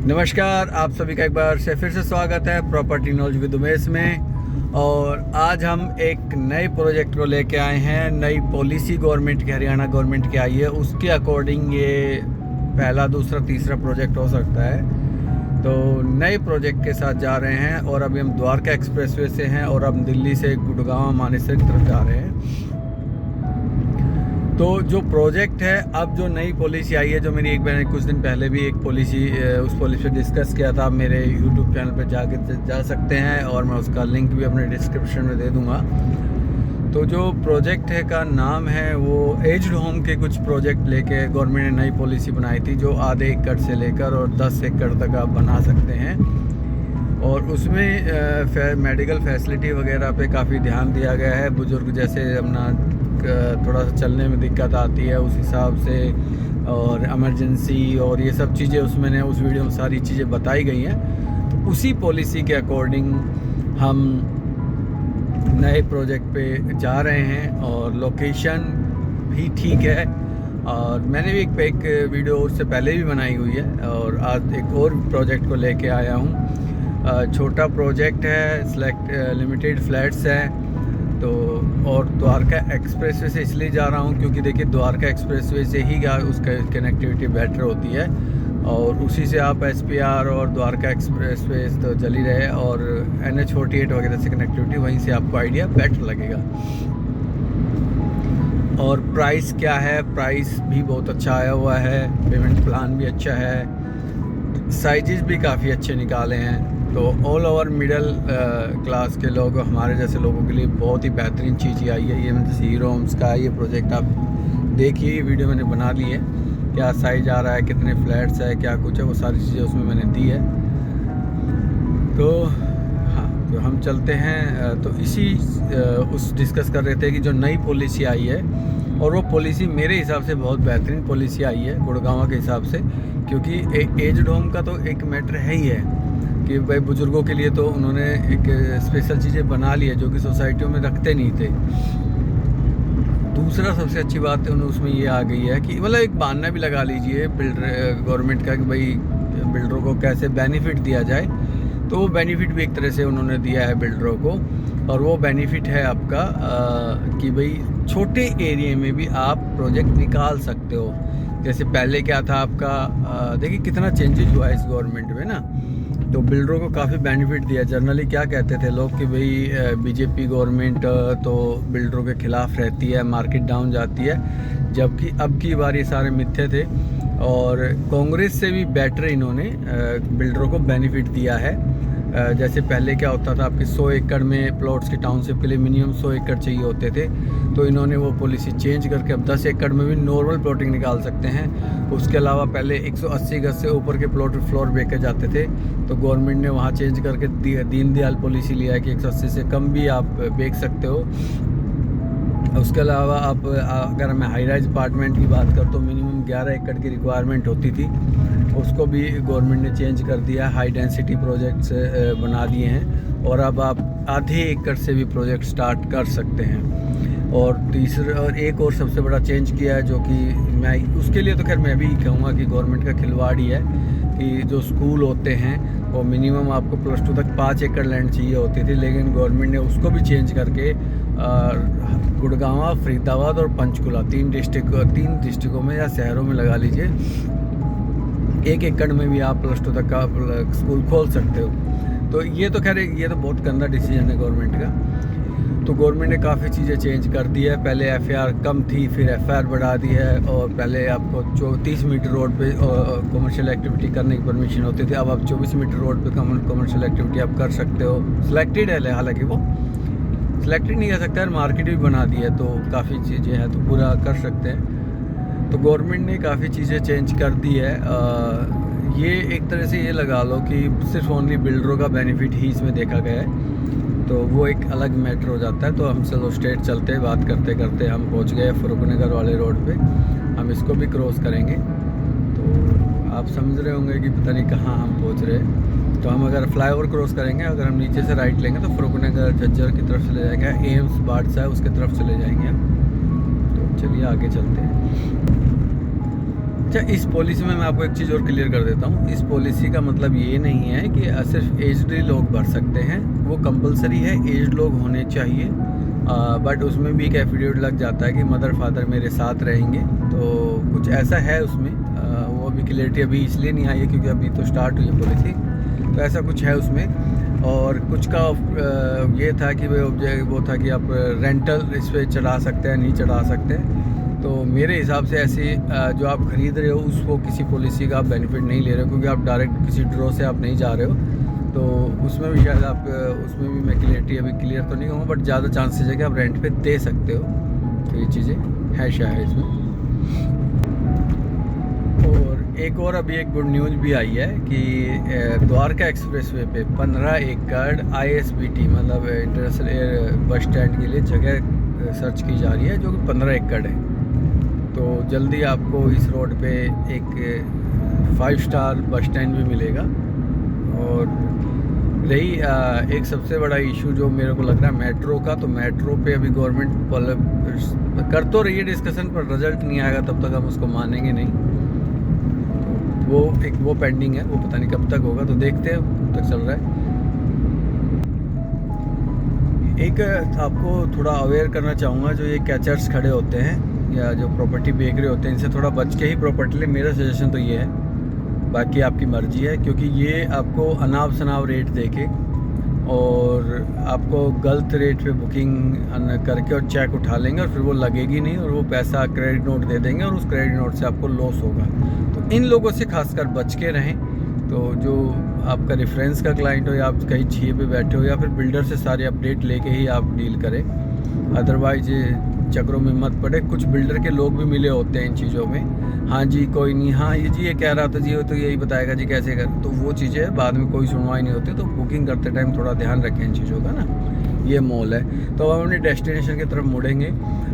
नमस्कार, आप सभी का एक बार से फिर से स्वागत है प्रॉपर्टी नॉलेज विद उमेश में। और आज हम एक नए प्रोजेक्ट को लेके आए हैं। नई पॉलिसी गवर्नमेंट की, हरियाणा गवर्नमेंट की आई है, उसके अकॉर्डिंग ये पहला, दूसरा, तीसरा प्रोजेक्ट हो सकता है। तो नए प्रोजेक्ट के साथ जा रहे हैं और अभी हम द्वारका एक्सप्रेसवे से हैं और अब दिल्ली से गुड़गांव मानेसर की तरफ जा रहे हैं। तो जो प्रोजेक्ट है, अब जो नई पॉलिसी आई है, जो मैंने कुछ दिन पहले भी एक पॉलिसी उस पॉलिसी पे डिस्कस किया था, मेरे यूट्यूब चैनल पे जा सकते हैं और मैं उसका लिंक भी अपने डिस्क्रिप्शन में दे दूंगा। तो जो प्रोजेक्ट है का नाम है, वो एज्ड होम के कुछ प्रोजेक्ट लेके गवर्नमेंट ने नई पॉलिसी बनाई थी, जो आधे एकड़ से लेकर और 10 एकड़ तक आप बना सकते हैं। और उसमें मेडिकल फैसिलिटी वगैरह पे काफ़ी ध्यान दिया गया है। बुजुर्ग जैसे अपना थोड़ा सा चलने में दिक्कत आती है, उस हिसाब से, और इमरजेंसी और ये सब चीज़ें उसमें उस वीडियो में सारी चीज़ें बताई गई हैं। तो उसी पॉलिसी के अकॉर्डिंग हम नए प्रोजेक्ट पे जा रहे हैं और लोकेशन भी ठीक है। और मैंने भी एक वीडियो उससे पहले भी बनाई हुई है और आज एक और प्रोजेक्ट को लेके आया हूँ। छोटा प्रोजेक्ट है, लिमिटेड फ्लैट्स हैं। तो और द्वारका एक्सप्रेसवे से इसलिए जा रहा हूँ क्योंकि देखिए, द्वारका एक्सप्रेसवे से ही उसका कनेक्टिविटी बेटर होती है और उसी से आप SPR और द्वारका एक्सप्रेसवे तो चल ही रहे, और NH48 वगैरह से कनेक्टिविटी, वहीं से आपको आइडिया बेटर लगेगा। और प्राइस क्या है, प्राइस भी बहुत अच्छा आया हुआ है, पेमेंट प्लान भी अच्छा है, साइजेस भी काफ़ी अच्छे निकाले हैं। तो ऑल ओवर मिडिल क्लास के लोग, हमारे जैसे लोगों के लिए बहुत ही बेहतरीन चीज़ आई है। ये मतलब हीरो होम्स का ये प्रोजेक्ट आप देखिए, वीडियो मैंने बना ली है, क्या साइज आ रहा है, कितने फ्लैट्स है, क्या कुछ है, वो सारी चीज़ें उसमें मैंने दी है। तो हाँ, तो हम चलते हैं। तो इसी उस डिस्कस कर रहे थे कि जो नई पॉलिसी आई है, और वो पॉलिसी मेरे हिसाब से बहुत बेहतरीन पॉलिसी आई है गुड़गांव के हिसाब से, क्योंकि एज्ड होम का तो एक मैटर है ही है कि भाई बुज़ुर्गों के लिए तो उन्होंने एक स्पेशल चीज़ें बना ली है जो कि सोसाइटियों में रखते नहीं थे। दूसरा सबसे अच्छी बात है उसमें ये आ गई है कि मतलब एक बहाना भी लगा लीजिए गवर्नमेंट का कि भाई बिल्डरों को कैसे बेनिफिट दिया जाए। तो वो बेनिफिट भी एक तरह से उन्होंने दिया है बिल्डरों को, और वो बेनिफिट है आपका कि भाई छोटे एरिया में भी आप प्रोजेक्ट निकाल सकते हो। जैसे पहले क्या था आपका, देखिए कितना चेंजेस हुआ है इस गवर्नमेंट में ना। तो बिल्डरों को काफ़ी बेनिफिट दिया। जनरली क्या कहते थे लोग कि भाई बीजेपी गवर्नमेंट तो बिल्डरों के खिलाफ रहती है, मार्केट डाउन जाती है, जबकि अब की बार ये सारे मिथ्ये थे। और कांग्रेस से भी बेटर इन्होंने बिल्डरों को बेनिफिट दिया है। जैसे पहले क्या होता था, आपके 100 एकड़ में प्लॉट्स की टाउनशिप के लिए मिनिमम 100 एकड़ चाहिए होते थे, तो इन्होंने वो पॉलिसी चेंज करके अब 10 एकड़ में भी नॉर्मल प्लॉटिंग निकाल सकते हैं। उसके अलावा पहले 180 गज से ऊपर के प्लॉट फ्लोर बेचे जाते थे, तो गवर्नमेंट ने वहाँ चेंज करके दीनदयाल पॉलिसी लिया है कि 180 से कम भी आप बेच सकते हो। उसके अलावा आप अगर मैं हाई राइज अपार्टमेंट की बात कर तो मिनिमम 11 एकड़ की रिक्वायरमेंट होती थी, उसको भी गवर्नमेंट ने चेंज कर दिया, हाई डेंसिटी प्रोजेक्ट्स बना दिए हैं, और अब आप आधे एकड़ से भी प्रोजेक्ट स्टार्ट कर सकते हैं। और तीसरा, और एक और सबसे बड़ा चेंज किया है, जो कि मैं उसके लिए तो खैर मैं भी कहूँगा कि गवर्नमेंट का खिलवाड़ ही है, कि जो स्कूल होते हैं वो मिनिमम आपको +2 तक 5 एकड़ लैंड चाहिए होती थी, लेकिन गवर्नमेंट ने उसको भी चेंज करके गुड़गांव, फरीदाबाद और पंचकुला, 3 डिस्ट्रिक्टों में या शहरों में लगा लीजिए, 1 एकड़ में भी आप +2 तक का स्कूल खोल सकते हो। तो ये तो खैर ये तो बहुत गंदा डिसीजन है गवर्नमेंट का। तो गवर्नमेंट ने काफ़ी चीज़ें चेंज कर दी है। पहले FAR कम थी, फिर FIR बढ़ा दी है, और पहले आपको 30 मीटर रोड पे कमर्शियल एक्टिविटी करने की परमिशन होती थी, अब आप 24 मीटर रोड पे कमर्शियल एक्टिविटी आप कर सकते हो। सिलेक्टेड है, हालांकि वो सिलेक्टेड नहीं कर सकता है, मार्केट भी बना दी है, तो काफ़ी चीज़ें हैं, तो पूरा कर सकते हैं। तो गवर्नमेंट ने काफ़ी चीज़ें चेंज कर दी है। ये एक तरह से ये लगा लो कि सिर्फ ओनली बिल्डरों का बेनिफिट ही इसमें देखा गया है, तो वो एक अलग मैटर हो जाता है। तो हम चलो स्ट्रेट चलते, बात करते करते हम पहुंच गए फरूखनगर वाले रोड पे। हम इसको भी क्रॉस करेंगे, तो आप समझ रहे होंगे कि पता नहीं कहाँ हम पहुंच रहे हैं। तो हम अगर फ्लाईओवर क्रॉस करेंगे, अगर हम नीचे से राइट लेंगे तो फरूखनगर झज्जर की तरफ चले जाएंगे, एम्स बादशाह है उसकी तरफ चले जाएंगे हम। तो चलिए आगे चलते हैं। अच्छा, इस पॉलिसी में मैं आपको एक चीज़ और क्लियर कर देता हूँ। इस पॉलिसी का मतलब ये नहीं है कि सिर्फ एज्ड लोग भर सकते हैं, वो कंपलसरी है, एज्ड लोग होने चाहिए। बट उसमें भी एक एफिडेविट लग जाता है कि मदर फादर मेरे साथ रहेंगे, तो कुछ ऐसा है उसमें। वो अभी क्लियरिटी अभी इसलिए नहीं आई है क्योंकि अभी तो स्टार्ट हुई है पॉलिसी, तो ऐसा कुछ है उसमें। और कुछ का ये था कि वो था कि आप रेंटल इस पर चढ़ा सकते हैं, नहीं चढ़ा सकते। तो मेरे हिसाब से ऐसे जो आप ख़रीद रहे हो उसको किसी पॉलिसी का आप बेनिफिट नहीं ले रहे हो, क्योंकि आप डायरेक्ट किसी ड्रॉ से आप नहीं जा रहे हो। तो उसमें भी शायद आप उसमें भी मैं क्लियरिटी अभी क्लियर तो नहीं कहूँगा, बट ज़्यादा चांसेस है कि आप रेंट पे दे सकते हो। तो ये चीज़ें है शायद इसमें। और एक और अभी एक गुड न्यूज़ भी आई है कि द्वारका एक्सप्रेसवे पे 15 एकड़ ISBT मतलब इंटरनेशनल एयर बस स्टैंड के लिए जगह सर्च की जा रही है, जो कि 15 एकड़ है। तो जल्दी आपको इस रोड पे एक 5 स्टार बस स्टैंड भी मिलेगा। और रही एक सबसे बड़ा इशू जो मेरे को लग रहा है मेट्रो का, तो मेट्रो पे अभी गवर्नमेंट कर तो रही है डिस्कशन, पर रिजल्ट नहीं आएगा तब तक हम उसको मानेंगे नहीं। वो पेंडिंग है, वो पता नहीं कब तक होगा, तो देखते हैं कब तक चल रहा है। एक आपको थोड़ा अवेयर करना चाहूँगा, जो ये कैचर्स खड़े होते हैं या जो प्रॉपर्टी बेच रहे होते हैं, इनसे थोड़ा बच के ही प्रॉपर्टी ले। मेरा सजेशन तो ये है, बाकी आपकी मर्जी है, क्योंकि ये आपको अनाप शनाप रेट देके और आपको गलत रेट पे बुकिंग करके और चेक उठा लेंगे और फिर वो लगेगी नहीं और वो पैसा क्रेडिट नोट दे देंगे और उस क्रेडिट नोट से आपको लॉस होगा। तो इन लोगों से खासकर बच के रहें। तो जो आपका रेफरेंस का क्लाइंट हो या आप कहीं छीए पे बैठे हो या फिर बिल्डर से सारे अपडेट लेके ही आप डील करें, अदरवाइज चक्रों में मत पड़े। कुछ बिल्डर के लोग भी मिले होते हैं इन चीज़ों में, हाँ जी कोई नहीं, हाँ ये जी ये कह रहा था जी, वो तो यही बताएगा जी कैसे कर, तो वो चीज़ें बाद में कोई सुनवाई नहीं होती। तो बुकिंग करते टाइम थोड़ा ध्यान रखें इन चीज़ों का ना। ये मॉल है, तो अब हम अपने डेस्टिनेशन की तरफ मुड़ेंगे।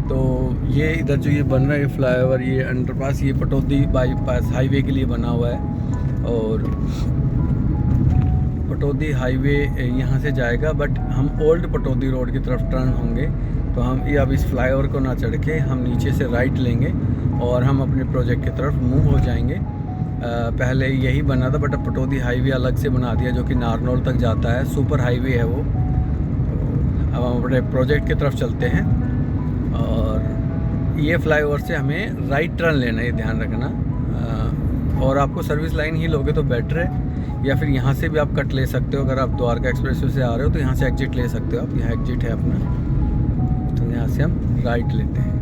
तो ये इधर जो ये बन रहा है फ्लाईओवर, ये अंडरपास, ये पटौदी बाईपास हाईवे के लिए बना हुआ है। और पटौदी हाईवे यहाँ से जाएगा, बट हम ओल्ड पटौदी रोड की तरफ टर्न होंगे। तो हम ये अब इस फ्लाईओवर को ना चढ़ के हम नीचे से राइट लेंगे और हम अपने प्रोजेक्ट की तरफ मूव हो जाएंगे। पहले यही बना था, बट अब पटौदी हाईवे अलग से बना दिया जो कि नारनौल तक जाता है, सुपर हाईवे है वो। तो अब हम अपने प्रोजेक्ट की तरफ चलते हैं और ये फ्लाईओवर से हमें राइट टर्न लेना है, ध्यान रखना। और आपको सर्विस लाइन ही लोगे तो बेटर है, या फिर यहाँ से भी आप कट ले सकते हो। अगर आप द्वारका एक्सप्रेसवे से आ रहे हो तो यहाँ से एग्जिट ले सकते हो आप, यहाँ एग्जिट है अपना, तो यहाँ से हम राइट लेते हैं।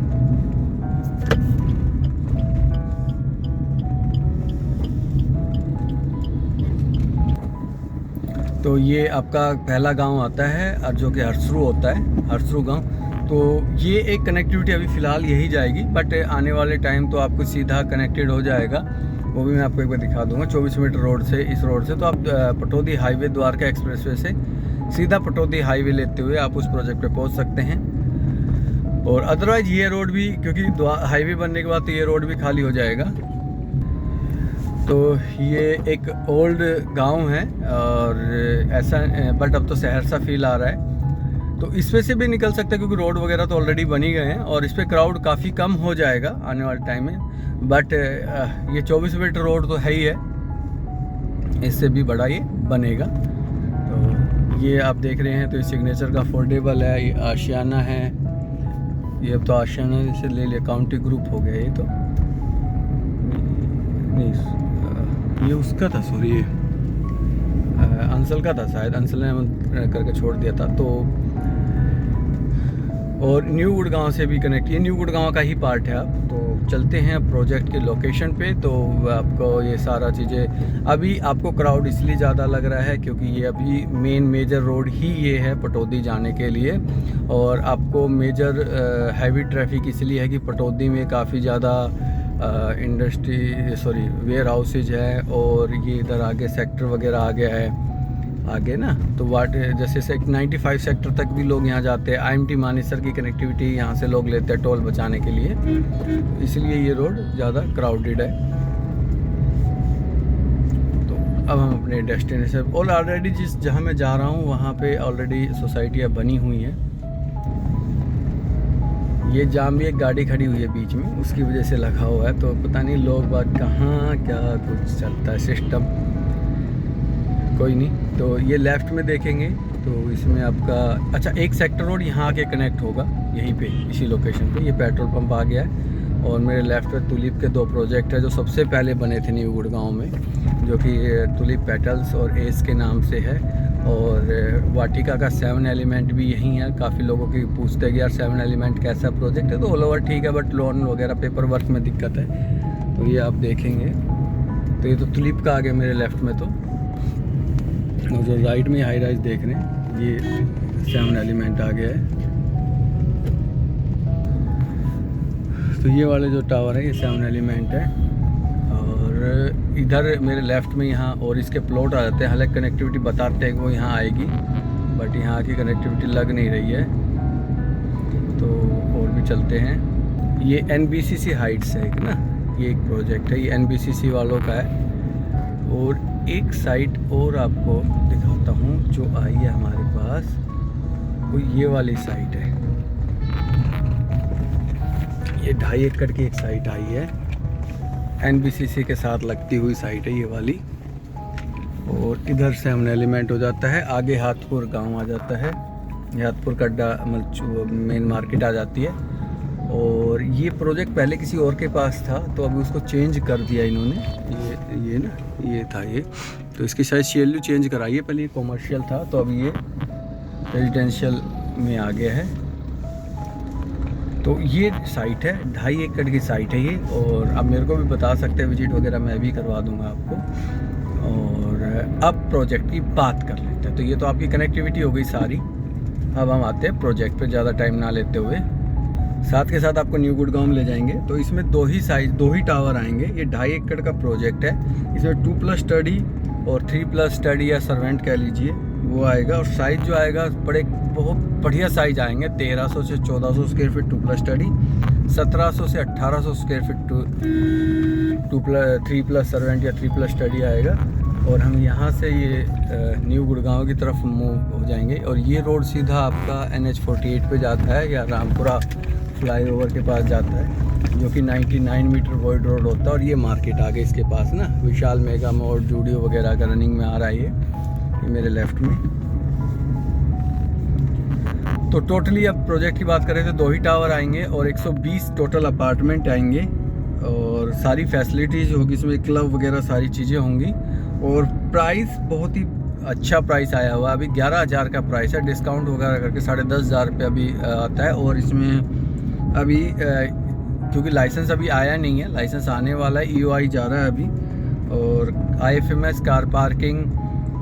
तो ये आपका पहला गांव आता है और जो कि हरसरू होता है, हरसरू गांव। तो ये एक कनेक्टिविटी अभी फ़िलहाल यही जाएगी, बट आने वाले टाइम तो आपको सीधा कनेक्टेड हो जाएगा, वो भी मैं आपको एक बार दिखा दूंगा। 24 मीटर रोड से, इस रोड से तो आप पटौदी हाईवे द्वारका एक्सप्रेसवे से सीधा पटौदी हाईवे लेते हुए आप उस प्रोजेक्ट पे पहुंच सकते हैं। और अदरवाइज ये रोड भी, क्योंकि हाईवे बनने के बाद तो ये रोड भी खाली हो जाएगा। तो ये एक ओल्ड गांव है और ऐसा, बट अब तो शहर सा फील आ रहा है। तो इस पे से भी निकल सकता है क्योंकि रोड वगैरह तो ऑलरेडी बनी गए हैं और इस पे क्राउड काफ़ी कम हो जाएगा आने वाले टाइम में। बट ये 24 मीटर रोड तो है ही है, इससे भी बड़ा ये बनेगा। तो ये आप देख रहे हैं, तो ये सिग्नेचर का अफोर्डेबल है, ये आशियाना है, ये अब तो आशियाना से ले लिया, काउंटी ग्रुप हो गया ये तो नहीं, ये उसका था, सॉरी ये अंसल का था शायद, अंसल ने करके छोड़ दिया था। तो और न्यू गुड़गांव से भी कनेक्ट, ये न्यू गुड़गांव का ही पार्ट है। आप तो चलते हैं प्रोजेक्ट के लोकेशन पे। तो आपको ये सारा चीज़ें, अभी आपको क्राउड इसलिए ज़्यादा लग रहा है क्योंकि ये अभी मेन मेजर रोड ही ये है पटौदी जाने के लिए। और आपको मेजर हैवी ट्रैफिक इसलिए है कि पटौदी में काफ़ी ज़्यादा इंडस्ट्री, सॉरी वेयर हाउसेज है, और ये इधर आगे सेक्टर वगैरह आ गया है आगे ना। तो वाट जैसे 95 सेक्टर तक भी लोग यहाँ जाते हैं। IMT मानेसर की कनेक्टिविटी यहाँ से लोग लेते हैं टोल बचाने के लिए, इसलिए ये रोड ज़्यादा क्राउडेड है। तो अब हम अपने डेस्टिनेशन, और ऑलरेडी जहाँ मैं जा रहा हूँ वहाँ पे ऑलरेडी सोसाइटियाँ बनी हुई हैं। ये जाम भी एक गाड़ी खड़ी हुई है बीच में, उसकी वजह से लगा हुआ है। तो पता नहीं लोग बात कहाँ क्या कुछ चलता है सिस्टम, कोई नहीं। तो ये लेफ़्ट में देखेंगे तो इसमें आपका अच्छा एक सेक्टर रोड यहाँ आके कनेक्ट होगा, यहीं पे इसी लोकेशन पे। ये पेट्रोल पंप आ गया है और मेरे लेफ़्ट में तुलिप के 2 प्रोजेक्ट है जो सबसे पहले बने थे न्यू गुड़गांव में, जो कि तुलिप पेटल्स और एस के नाम से है। और वाटिका का 7 एलिमेंट भी यहीं है। काफ़ी लोगों की पूछते हैं कि यार 7 एलिमेंट कैसा प्रोजेक्ट है, तो ऑल ओवर ठीक है, बट लोन वगैरह पेपर वर्क में दिक्कत है। तो ये आप देखेंगे, तो ये तो तुलिप का आ गया मेरे लेफ़्ट में। तो और जो राइट में हाई राइज देख रहे हैं ये 7 एलिमेंट आ गया है। तो ये वाले जो टावर है ये 7 एलिमेंट है। और इधर मेरे लेफ़्ट में यहाँ और इसके प्लॉट आ जाते हैं। हालांकि कनेक्टिविटी बताते हैं कि वो यहाँ आएगी, बट यहाँ की कनेक्टिविटी लग नहीं रही है। तो और भी चलते हैं। ये NBCC हाइट्स है ना, ये एक प्रोजेक्ट है, ये NBCC वालों का है। और एक साइट और आपको दिखाता हूँ जो आई है हमारे पास, वो ये वाली साइट है। ये 2.5 एकड़ की एक साइट आई है, NBCC के साथ लगती हुई साइट है ये वाली। और इधर 7 एलिमेंट हो जाता है, आगे हाथपुर गांव आ जाता है, हाथपुर कड्डा मेन मार्केट आ जाती है। और ये प्रोजेक्ट पहले किसी और के पास था, तो अभी उसको चेंज कर दिया इन्होंने। ये ना ये था ये, तो इसकी शायद CLU चेंज कराई है। पहले ये कॉमर्शियल था, तो अभी ये रेजिडेंशियल में आ गया है। तो ये साइट है, 2.5 एकड़ की साइट है ये। और अब मेरे को भी बता सकते हैं, विजिट वगैरह मैं भी करवा दूंगा आपको। और अब प्रोजेक्ट की बात कर लेते हैं। तो ये तो आपकी कनेक्टिविटी हो गई सारी। अब हम आते हैं प्रोजेक्ट पे, ज़्यादा टाइम ना लेते हुए। साथ के साथ आपको न्यू गुड़गांव में ले जाएंगे। तो इसमें 2 ही टावर आएंगे। ये 2.5 एकड़ का प्रोजेक्ट है। इसमें 2+ स्टडी और 3+ स्टडी या सर्वेंट कह लीजिए वो आएगा। और साइज़ जो आएगा बहुत बढ़िया साइज आएंगे। 1300 से 1400 स्क्वायर फीट 2+ स्टडी, 1700 से 1800 स्क्वायर फीट 3+ सर्वेंट या 3+ स्टडी आएगा। और हम यहाँ से ये न्यू गुड़गांव की तरफ मूव हो जाएंगे। और ये रोड सीधा आपका NH48 पे जाता है या रामपुरा फ्लाईओवर के पास जाता है, जो कि 99 मीटर वॉइड रोड होता है। और ये मार्केट आगे इसके पास ना, विशाल मेगा मोड़ जूडियो वगैरह का रनिंग में आ रहा है ये मेरे लेफ़्ट में। तो टोटली अब प्रोजेक्ट की बात करें तो 2 ही टावर आएंगे और 120 टोटल अपार्टमेंट आएंगे। और सारी फैसिलिटीज़ होगी इसमें, क्लब वगैरह सारी चीज़ें होंगी। और प्राइस बहुत ही अच्छा प्राइस आया हुआ है। अभी 11,000 का प्राइस है, डिस्काउंट वगैरह करके 10,500 रुपये अभी आता है। और इसमें अभी क्योंकि लाइसेंस अभी आया नहीं है, लाइसेंस आने वाला है, EOI जा रहा है अभी। और IFMS कार पार्किंग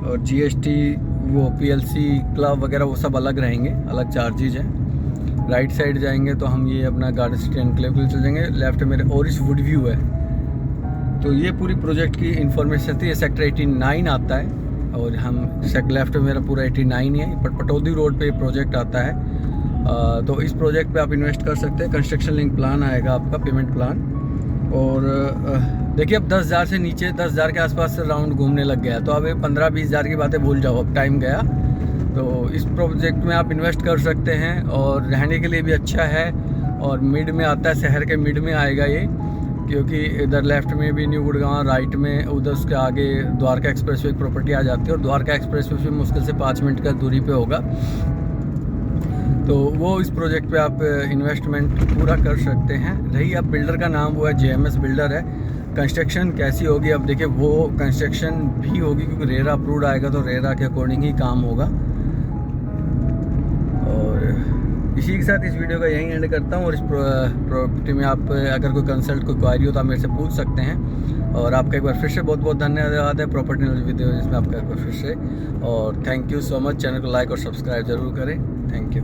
और GST वो PLC क्लब वगैरह वो सब अलग रहेंगे, अलग चार्जेज हैं। राइट साइड जाएंगे तो हम ये अपना गार्डन सिटी एनक्लेव के लिए चल जाएंगे। लेफ्ट मेरे ओरिस वुड व्यू है। तो ये पूरी प्रोजेक्ट की इन्फॉर्मेशन थी। ये सेक्टर 89 आता है और हम लेफ्ट में मेरा पूरा 89 है। पटौदी रोड पे ये प्रोजेक्ट आता है। तो इस प्रोजेक्ट पे आप इन्वेस्ट कर सकते हैं। कंस्ट्रक्शन लिंक प्लान आएगा आपका, पेमेंट प्लान। और देखिए अब 10,000 से नीचे 10,000 के आसपास से राउंड घूमने लग गया। तो अब 15-20 हज़ार की बातें भूल जाओ, अब टाइम गया। तो इस प्रोजेक्ट में आप इन्वेस्ट कर सकते हैं और रहने के लिए भी अच्छा है। और मिड में आता है, शहर के मिड में आएगा ये, क्योंकि इधर लेफ्ट में भी न्यू गुड़गांव, राइट में उधर उसके आगे द्वारका एक्सप्रेसवे की प्रॉपर्टी आ जाती है। और द्वारका एक्सप्रेसवे से मुश्किल से 5 मिनट का दूरी पे होगा। तो वो इस प्रोजेक्ट पे आप इन्वेस्टमेंट पूरा कर सकते हैं। रही अब बिल्डर का नाम वो है JMS बिल्डर है। कंस्ट्रक्शन कैसी होगी अब देखिए, वो कंस्ट्रक्शन भी होगी क्योंकि रेरा अप्रूव्ड आएगा, तो रेरा के अकॉर्डिंग ही काम होगा। और इसी के साथ इस वीडियो का यहीं एंड करता हूँ। और इस प्रॉपर्टी में आप अगर कोई कंसल्ट कोई क्वारी हो तो आप मेरे से पूछ सकते हैं। और आपका एक बार फिर से बहुत बहुत धन्यवाद है प्रॉपर्टी नॉलेज वीडियो जिसमें आपका एक बार फिर से। और thank you so much. Channel को लाइक और सब्सक्राइब जरूर करें। Thank you.